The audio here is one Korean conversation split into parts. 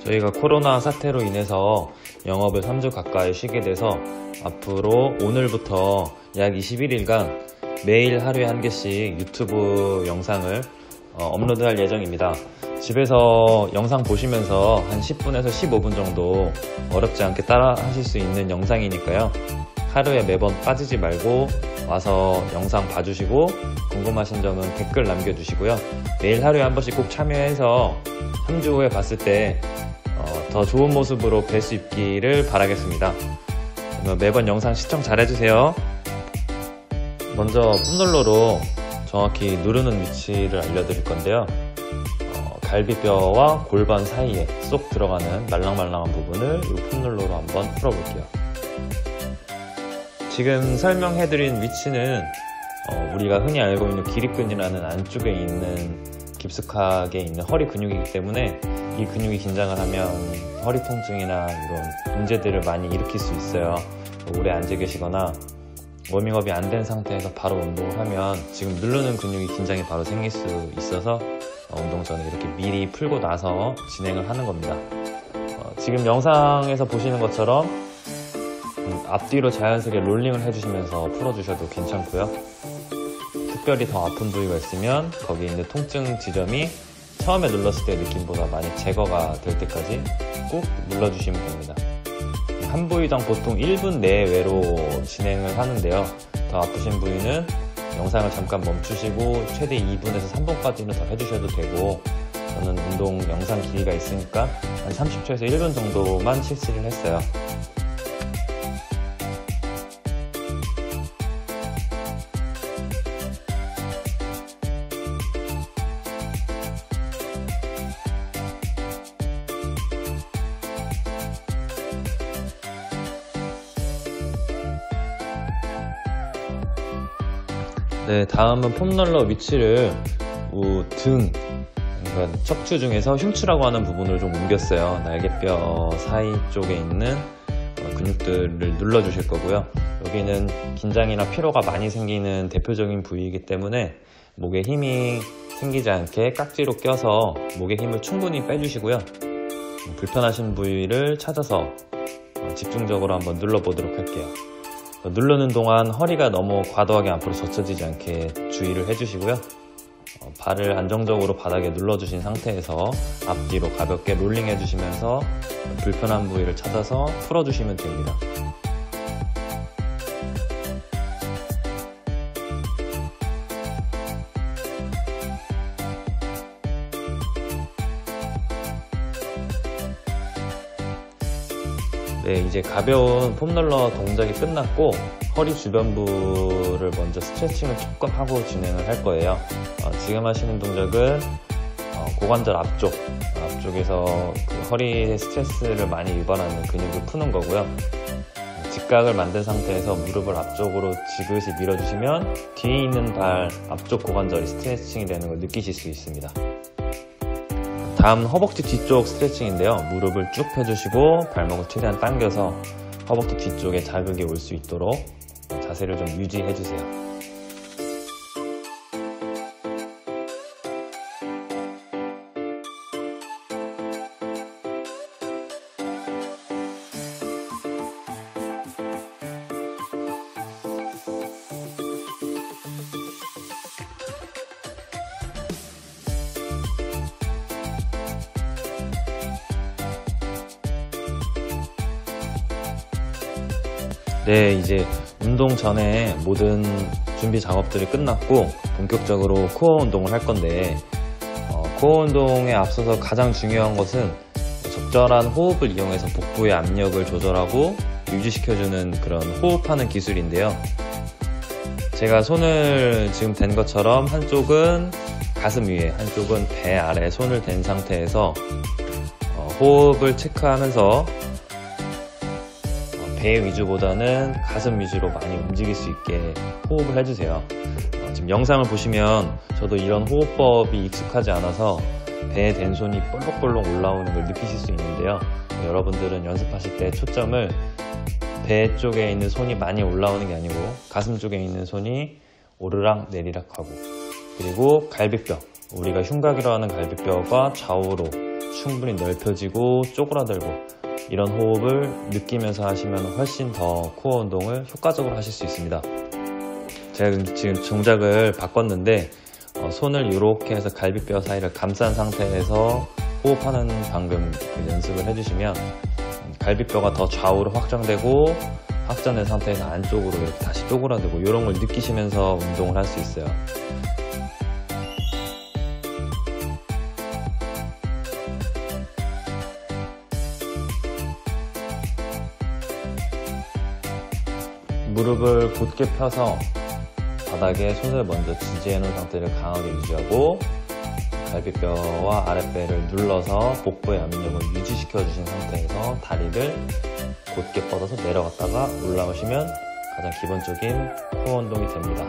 저희가 코로나 사태로 인해서 영업을 3주 가까이 쉬게 돼서 앞으로 오늘부터 약 21일간 매일 하루에 한 개씩 유튜브 영상을 업로드할 예정입니다. 집에서 영상 보시면서 한 10분에서 15분 정도 어렵지 않게 따라 하실 수 있는 영상이니까요. 하루에 매번 빠지지 말고 와서 영상 봐주시고 궁금하신 점은 댓글 남겨주시고요. 매일 하루에 한 번씩 꼭 참여해서 3주 후에 봤을 때 더 좋은 모습으로 뵐 수 있기를 바라겠습니다. 매번 영상 시청 잘 해주세요. 먼저 폼롤러로 정확히 누르는 위치를 알려드릴 건데요. 갈비뼈와 골반 사이에 쏙 들어가는 말랑말랑한 부분을 이 폼롤러로 한번 풀어볼게요. 지금 설명해드린 위치는 우리가 흔히 알고 있는 기립근이라는 안쪽에 있는 깊숙하게 있는 허리 근육이기 때문에 이 근육이 긴장을 하면 허리 통증이나 이런 문제들을 많이 일으킬 수 있어요. 오래 앉아 계시거나 워밍업이 안 된 상태에서 바로 운동을 하면 지금 누르는 근육이 긴장이 바로 생길 수 있어서 운동 전에 이렇게 미리 풀고 나서 진행을 하는 겁니다. 지금 영상에서 보시는 것처럼 앞뒤로 자연스럽게 롤링을 해주시면서 풀어주셔도 괜찮고요. 특별히 더 아픈 부위가 있으면 거기 있는 통증 지점이 처음에 눌렀을 때 느낌보다 많이 제거가 될 때까지 꾹 눌러주시면 됩니다. 한 부위당 보통 1분 내외로 진행을 하는데요. 더 아프신 부위는 영상을 잠깐 멈추시고 최대 2분에서 3분까지는 더 해주셔도 되고, 저는 운동 영상 길이가 있으니까 한 30초에서 1분 정도만 실시를 했어요. 네, 다음은 폼롤러 위치를 등, 그러니까 척추 중에서 흉추라고 하는 부분을 좀 옮겼어요. 날개뼈 사이 쪽에 있는 근육들을 눌러주실 거고요. 여기는 긴장이나 피로가 많이 생기는 대표적인 부위이기 때문에 목에 힘이 생기지 않게 깍지로 껴서 목에 힘을 충분히 빼주시고요. 불편하신 부위를 찾아서 집중적으로 한번 눌러보도록 할게요. 누르는 동안 허리가 너무 과도하게 앞으로 젖혀지지 않게 주의를 해주시고요. 발을 안정적으로 바닥에 눌러주신 상태에서 앞뒤로 가볍게 롤링 해주시면서 불편한 부위를 찾아서 풀어주시면 됩니다. 네, 이제 가벼운 폼롤러 동작이 끝났고 허리 주변부를 먼저 스트레칭을 조금 하고 진행을 할 거예요. 지금 하시는 동작은 고관절 앞쪽에서 그 허리에 스트레스를 많이 유발하는 근육을 푸는 거고요. 직각을 만든 상태에서 무릎을 앞쪽으로 지그시 밀어주시면 뒤에 있는 발 앞쪽 고관절이 스트레칭이 되는 걸 느끼실 수 있습니다. 다음 허벅지 뒤쪽 스트레칭인데요. 무릎을 쭉 펴주시고 발목을 최대한 당겨서 허벅지 뒤쪽에 자극이 올 수 있도록 자세를 좀 유지해주세요. 네, 이제 운동 전에 모든 준비 작업들이 끝났고 본격적으로 코어 운동을 할 건데 코어 운동에 앞서서 가장 중요한 것은 적절한 호흡을 이용해서 복부의 압력을 조절하고 유지시켜주는 그런 호흡하는 기술인데요. 제가 손을 지금 댄 것처럼 한쪽은 가슴 위에, 한쪽은 배 아래에 손을 댄 상태에서 호흡을 체크하면서 배 위주보다는 가슴 위주로 많이 움직일 수 있게 호흡을 해주세요. 지금 영상을 보시면 저도 이런 호흡법이 익숙하지 않아서 배에 댄 손이 볼록볼록 올라오는 걸 느끼실 수 있는데요. 여러분들은 연습하실 때 초점을 배 쪽에 있는 손이 많이 올라오는 게 아니고 가슴 쪽에 있는 손이 오르락 내리락 하고, 그리고 갈비뼈, 우리가 흉곽이라고 하는 갈비뼈가 좌우로 충분히 넓혀지고 쪼그라들고 이런 호흡을 느끼면서 하시면 훨씬 더 코어 운동을 효과적으로 하실 수 있습니다. 제가 지금 동작을 바꿨는데 손을 이렇게 해서 갈비뼈 사이를 감싼 상태에서 호흡하는 방금 그 연습을 해주시면 갈비뼈가 더 좌우로 확장되고 확장된 상태에서 안쪽으로 이렇게 다시 쪼그라들고 이런 걸 느끼시면서 운동을 할 수 있어요. 무릎을 곧게 펴서 바닥에 손을 먼저 지지해 놓은 상태를 강하게 유지하고 갈비뼈와 아랫배를 눌러서 복부의 압력을 유지시켜 주신 상태에서 다리를 곧게 뻗어서 내려갔다가 올라오시면 가장 기본적인 코어 운동이 됩니다.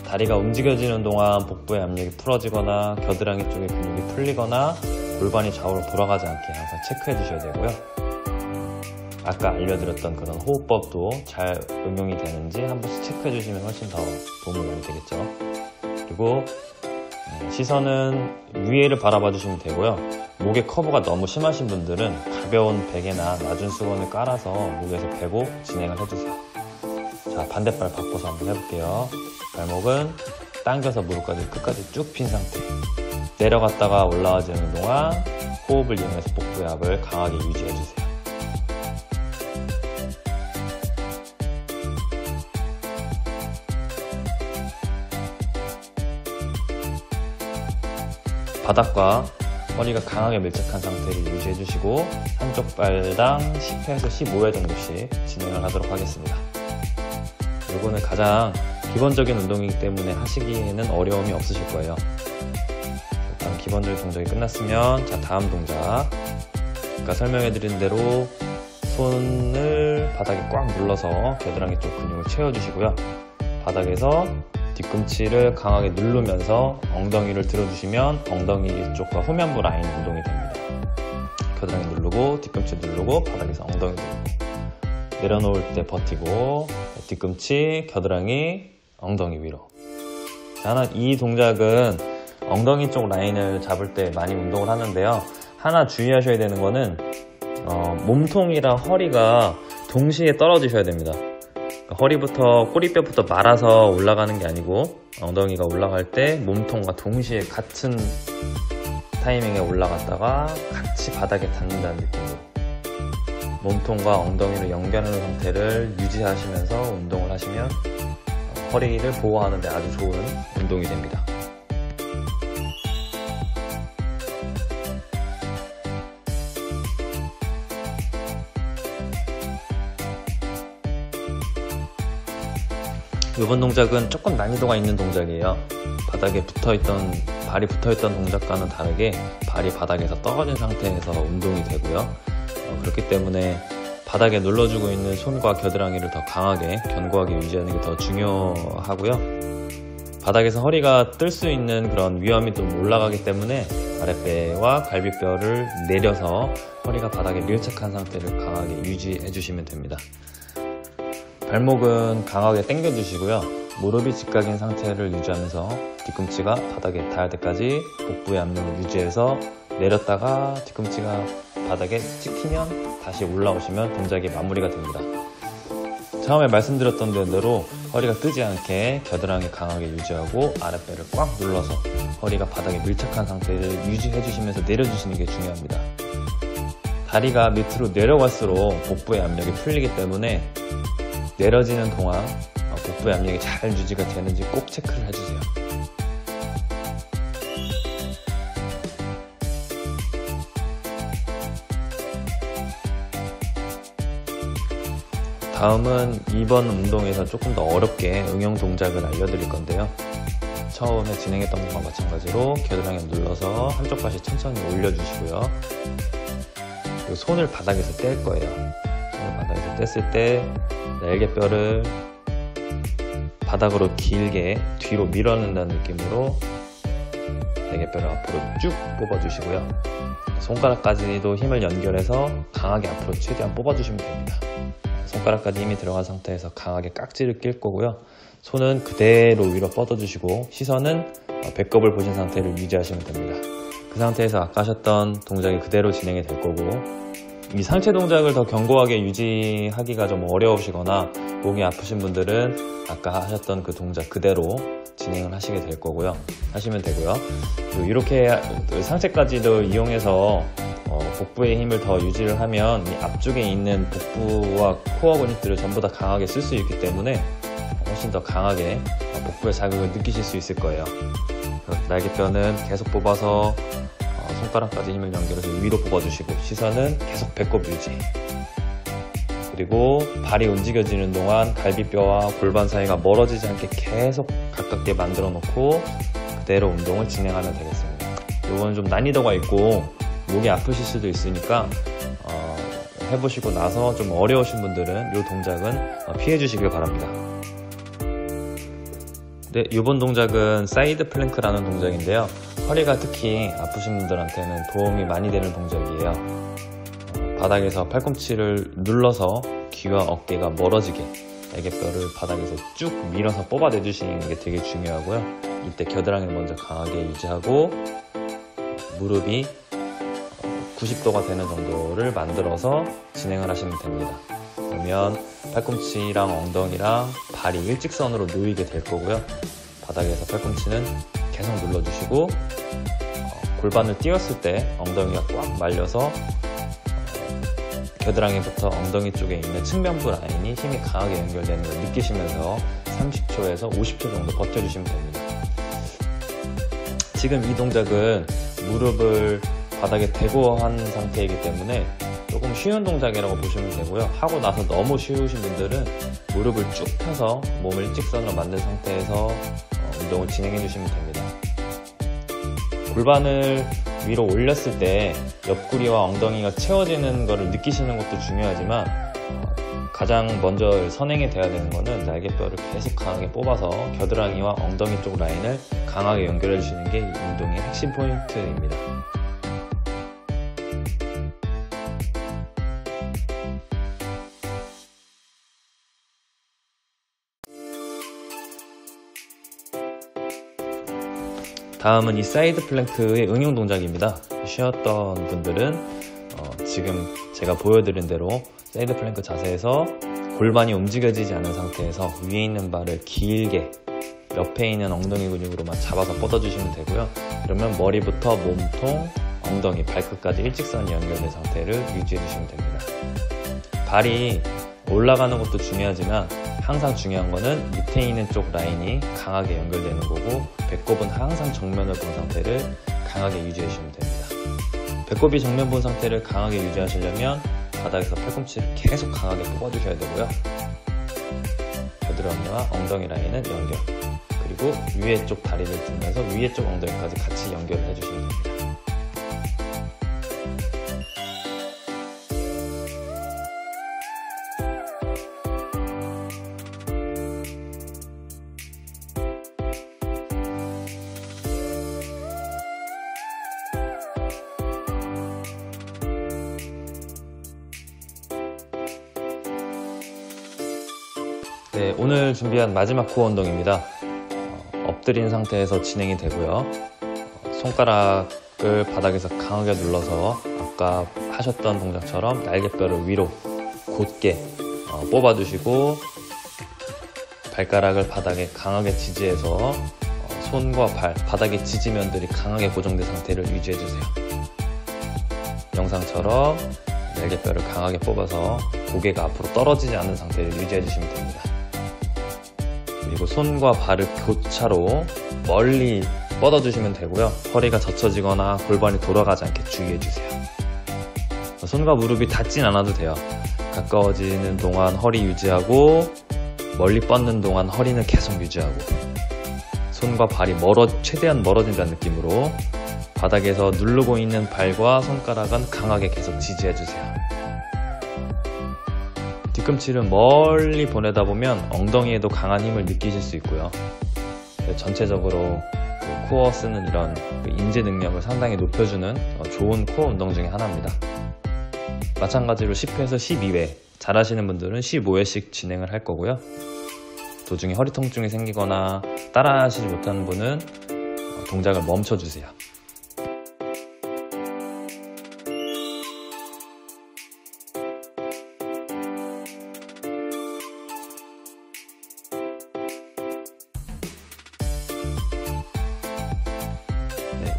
다리가 움직여지는 동안 복부의 압력이 풀어지거나 겨드랑이 쪽의 근육이 풀리거나 골반이 좌우로 돌아가지 않게 항상 체크해 주셔야 되고요. 아까 알려드렸던 그런 호흡법도 잘 응용이 되는지 한 번씩 체크해 주시면 훨씬 더 도움이 많이 되겠죠. 그리고 시선은 위에를 바라봐 주시면 되고요. 목의 커브가 너무 심하신 분들은 가벼운 베개나 낮은 수건을 깔아서 목에서 베고 진행을 해주세요. 자, 반대발 바꿔서 한번 해볼게요. 발목은 당겨서 무릎까지 끝까지 쭉 핀 상태. 내려갔다가 올라와주는 동안 호흡을 이용해서 복부의 압을 강하게 유지해주세요. 바닥과 허리가 강하게 밀착한 상태를 유지해 주시고 한쪽 발당 10회에서 15회 정도씩 진행을 하도록 하겠습니다. 이거는 가장 기본적인 운동이기 때문에 하시기에는 어려움이 없으실 거예요. 일단 기본적인 동작이 끝났으면 자, 다음 동작. 아까 설명해 드린 대로 손을 바닥에 꽉 눌러서 겨드랑이 쪽 근육을 채워 주시고요. 바닥에서 뒤꿈치를 강하게 누르면서 엉덩이를 들어주시면 엉덩이 쪽과 후면부 라인 운동이 됩니다. 겨드랑이 누르고 뒤꿈치 누르고 바닥에서 엉덩이 누르고 내려놓을 때 버티고 뒤꿈치, 겨드랑이, 엉덩이 위로. 자, 이 동작은 엉덩이 쪽 라인을 잡을 때 많이 운동을 하는데요. 하나 주의하셔야 되는 거는 몸통이랑 허리가 동시에 떨어지셔야 됩니다. 허리부터 꼬리뼈부터 말아서 올라가는 게 아니고 엉덩이가 올라갈 때 몸통과 동시에 같은 타이밍에 올라갔다가 같이 바닥에 닿는다는 느낌으로 몸통과 엉덩이를 연결하는 상태를 유지하시면서 운동을 하시면 허리를 보호하는 데 아주 좋은 운동이 됩니다. 이번 동작은 조금 난이도가 있는 동작이에요. 바닥에 붙어있던, 발이 붙어있던 동작과는 다르게 발이 바닥에서 떨어진 상태에서 운동이 되고요. 그렇기 때문에 바닥에 눌러주고 있는 손과 겨드랑이를 더 강하게, 견고하게 유지하는 게 더 중요하고요. 바닥에서 허리가 뜰 수 있는 그런 위험이 좀 올라가기 때문에 아랫배와 갈비뼈를 내려서 허리가 바닥에 밀착한 상태를 강하게 유지해 주시면 됩니다. 발목은 강하게 당겨 주시고요. 무릎이 직각인 상태를 유지하면서 뒤꿈치가 바닥에 닿을 때까지 복부의 압력을 유지해서 내렸다가 뒤꿈치가 바닥에 찍히면 다시 올라오시면 동작이 마무리가 됩니다. 처음에 말씀드렸던 대로 허리가 뜨지 않게 겨드랑이 강하게 유지하고 아랫배를 꽉 눌러서 허리가 바닥에 밀착한 상태를 유지해 주시면서 내려주시는 게 중요합니다. 다리가 밑으로 내려갈수록 복부의 압력이 풀리기 때문에 내려지는 동안 복부의 압력이 잘 유지가 되는지 꼭 체크를 해주세요. 다음은 이번 운동에서 조금 더 어렵게 응용 동작을 알려드릴 건데요. 처음에 진행했던 것과 마찬가지로 겨드랑이를 눌러서 한쪽 발씩 천천히 올려주시고요. 그리고 손을 바닥에서 뗄 거예요. 손을 바닥에서 뗐을 때 날개뼈를 바닥으로 길게 뒤로 밀어낸다는 느낌으로 날개뼈를 앞으로 쭉 뽑아주시고요. 손가락까지도 힘을 연결해서 강하게 앞으로 최대한 뽑아주시면 됩니다. 손가락까지 힘이 들어간 상태에서 강하게 깍지를 낄 거고요. 손은 그대로 위로 뻗어주시고 시선은 배꼽을 보신 상태를 유지하시면 됩니다. 그 상태에서 아까 하셨던 동작이 그대로 진행이 될 거고, 이 상체 동작을 더 견고하게 유지하기가 좀 어려우시거나 목이 아프신 분들은 아까 하셨던 그 동작 그대로 진행을 하시게 될 거고요. 하시면 되고요. 이렇게 상체까지도 이용해서 복부의 힘을 더 유지를 하면 이 앞쪽에 있는 복부와 코어 근육들을 전부 다 강하게 쓸 수 있기 때문에 훨씬 더 강하게 복부의 자극을 느끼실 수 있을 거예요. 날개뼈는 계속 뽑아서 손가락까지 힘을 연결해서 위로 뽑아주시고, 시선은 계속 배꼽 유지. 그리고 발이 움직여지는 동안 갈비뼈와 골반 사이가 멀어지지 않게 계속 가깝게 만들어 놓고 그대로 운동을 진행하면 되겠습니다. 이건 좀 난이도가 있고 목이 아프실 수도 있으니까 해보시고 나서 좀 어려우신 분들은 이 동작은 피해 주시길 바랍니다. 네, 이번 동작은 사이드 플랭크라는 동작인데요. 허리가 특히 아프신 분들한테는 도움이 많이 되는 동작이에요. 바닥에서 팔꿈치를 눌러서 귀와 어깨가 멀어지게 날개뼈를 바닥에서 쭉 밀어서 뽑아내 주시는 게 되게 중요하고요. 이때 겨드랑이를 먼저 강하게 유지하고 무릎이 90도가 되는 정도를 만들어서 진행을 하시면 됩니다. 그러면 팔꿈치랑 엉덩이랑 발이 일직선으로 놓이게 될 거고요. 바닥에서 팔꿈치는 계속 눌러주시고 골반을 띄웠을 때 엉덩이가 꽉 말려서 겨드랑이부터 엉덩이 쪽에 있는 측면부 라인이 힘이 강하게 연결되는 걸 느끼시면서 30초에서 50초 정도 버텨주시면 됩니다. 지금 이 동작은 무릎을 바닥에 대고 한 상태이기 때문에 조금 쉬운 동작이라고 보시면 되고요. 하고 나서 너무 쉬우신 분들은 무릎을 쭉 펴서 몸을 일직선으로 만든 상태에서 운동을 진행해 주시면 됩니다. 골반을 위로 올렸을 때 옆구리와 엉덩이가 채워지는 것을 느끼시는 것도 중요하지만 가장 먼저 선행이 돼야 되는 것은 날개뼈를 계속 강하게 뽑아서 겨드랑이와 엉덩이 쪽 라인을 강하게 연결해 주시는 게 이 운동의 핵심 포인트입니다. 다음은 이 사이드 플랭크의 응용 동작입니다. 쉬었던 분들은 지금 제가 보여드린 대로 사이드 플랭크 자세에서 골반이 움직여지지 않은 상태에서 위에 있는 발을 길게 옆에 있는 엉덩이 근육으로만 잡아서 뻗어주시면 되고요. 그러면 머리부터 몸통, 엉덩이, 발끝까지 일직선이 연결된 상태를 유지해 주시면 됩니다. 발이 올라가는 것도 중요하지만 항상 중요한 거는 밑에 있는 쪽 라인이 강하게 연결되는 거고, 배꼽은 항상 정면을 본 상태를 강하게 유지해 주시면 됩니다. 배꼽이 정면 본 상태를 강하게 유지하시려면 바닥에서 팔꿈치를 계속 강하게 뽑아주셔야 되고요. 겨드랑이와 엉덩이 라인은 연결, 그리고 위에 쪽 다리를 들면서 위에 쪽 엉덩이까지 같이 연결을 해주시면 됩니다. 네, 오늘 준비한 마지막 코어 운동입니다. 엎드린 상태에서 진행이 되고요. 손가락을 바닥에서 강하게 눌러서 아까 하셨던 동작처럼 날개뼈를 위로 곧게 뽑아주시고, 발가락을 바닥에 강하게 지지해서 손과 발, 바닥의 지지면들이 강하게 고정된 상태를 유지해주세요. 영상처럼 날개뼈를 강하게 뽑아서 고개가 앞으로 떨어지지 않는 상태를 유지해주시면 됩니다. 그리고 손과 발을 교차로 멀리 뻗어주시면 되고요. 허리가 젖혀지거나 골반이 돌아가지 않게 주의해주세요. 손과 무릎이 닿진 않아도 돼요. 가까워지는 동안 허리 유지하고, 멀리 뻗는 동안 허리는 계속 유지하고, 손과 발이 최대한 멀어진다는 느낌으로 바닥에서 누르고 있는 발과 손가락은 강하게 계속 지지해주세요. 뒤꿈치를 멀리 보내다 보면 엉덩이에도 강한 힘을 느끼실 수 있고요. 전체적으로 코어 쓰는 이런 인지 능력을 상당히 높여주는 좋은 코어 운동 중에 하나입니다. 마찬가지로 10회에서 12회, 잘하시는 분들은 15회씩 진행을 할 거고요. 도중에 허리 통증이 생기거나 따라 하시지 못하는 분은 동작을 멈춰주세요.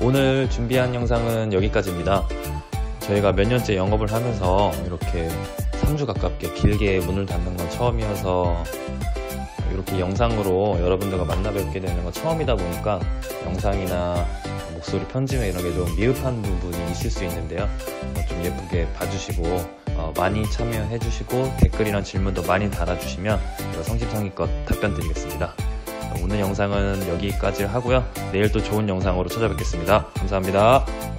오늘 준비한 영상은 여기까지입니다. 저희가 몇 년째 영업을 하면서 이렇게 3주 가깝게 길게 문을 닫는 건 처음이어서 이렇게 영상으로 여러분들과 만나 뵙게 되는 건 처음이다 보니까 영상이나 목소리 편집에 이런 게 좀 미흡한 부분이 있을 수 있는데요. 좀 예쁘게 봐주시고 많이 참여해 주시고 댓글이랑 질문도 많이 달아주시면 제가 성심성의껏 답변 드리겠습니다. 오늘 영상은 여기까지 하고요. 내일 또 좋은 영상으로 찾아뵙겠습니다. 감사합니다.